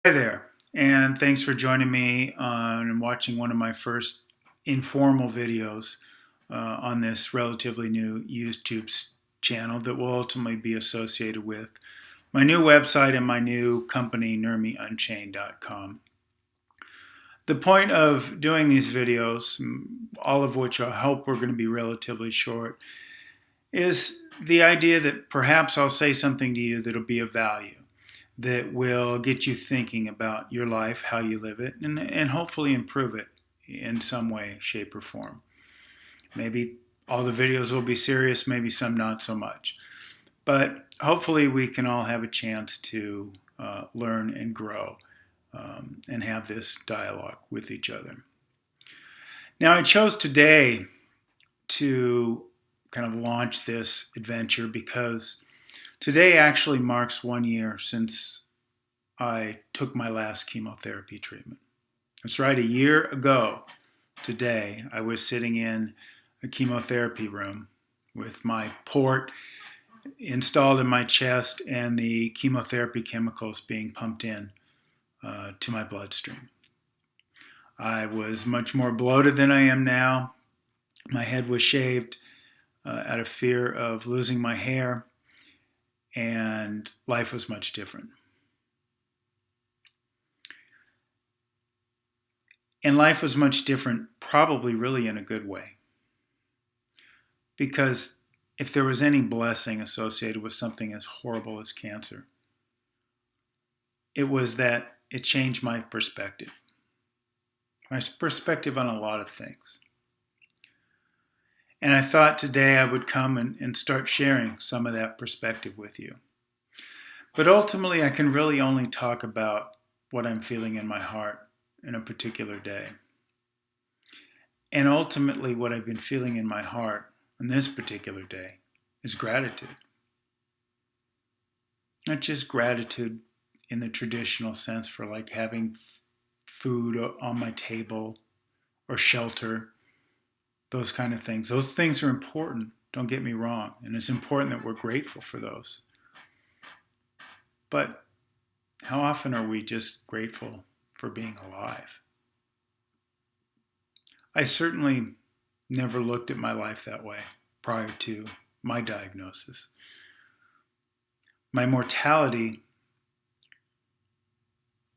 Hi there, and thanks for joining me on and watching one of my first informal videos on this relatively new YouTube channel that will ultimately be associated with my new website and my new company, NurmiUnchained.com. The point of doing these videos, all of which I hope are going to be relatively short, is the idea that perhaps I'll say something to you that'll be of value, that will get you thinking about your life, how you live it, and hopefully improve it in some way, shape, or form. Maybe all the videos will be serious, maybe some not so much. But hopefully we can all have a chance to learn and grow and have this dialogue with each other. Now, I chose today to kind of launch this adventure because today actually marks 1 year since I took my last chemotherapy treatment. That's right, a year ago today, I was sitting in a chemotherapy room with my port installed in my chest and the chemotherapy chemicals being pumped in to my bloodstream. I was much more bloated than I am now. My head was shaved out of fear of losing my hair, and life was much different. And life was much different, probably really in a good way. Because if there was any blessing associated with something as horrible as cancer, it was that it changed my perspective on a lot of things. And I thought today I would come and start sharing some of that perspective with you. But ultimately, I can really only talk about what I'm feeling in my heart in a particular day. And ultimately, what I've been feeling in my heart on this particular day is gratitude. Not just gratitude in the traditional sense for like having food on my table or shelter, those kind of things. Those things are important, don't get me wrong, and it's important that we're grateful for those. But how often are we just grateful for being alive? I certainly never looked at my life that way prior to my diagnosis. My mortality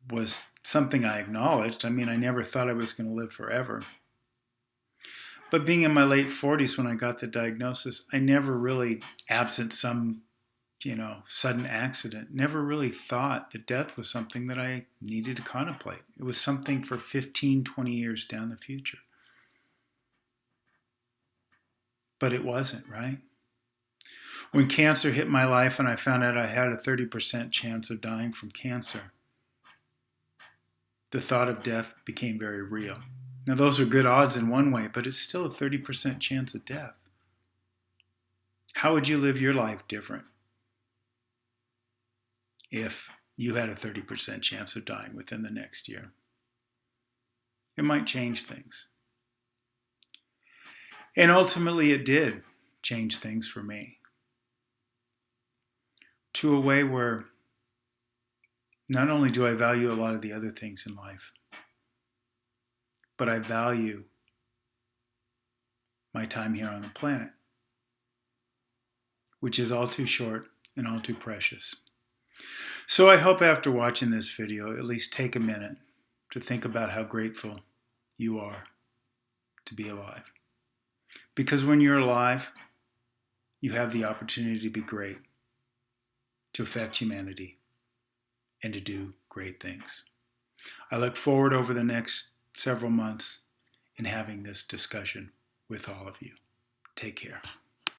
was something I acknowledged. I mean, I never thought I was going to live forever. But being in my late 40s when I got the diagnosis, I never really, absent some, sudden accident, never really thought that death was something that I needed to contemplate. It was something for 15, 20 years down the future. But it wasn't, right? When cancer hit my life and I found out I had a 30% chance of dying from cancer, the thought of death became very real. Now, those are good odds in one way, but it's still a 30% chance of death. How would you live your life different if you had a 30% chance of dying within the next year? It might change things. And ultimately, it did change things for me to a way where not only do I value a lot of the other things in life, but I value my time here on the planet, which is all too short and all too precious. So I hope after watching this video, at least take a minute to think about how grateful you are to be alive. Because when you're alive, you have the opportunity to be great, to affect humanity, and to do great things. I look forward over the next several months in having this discussion with all of you. Take care.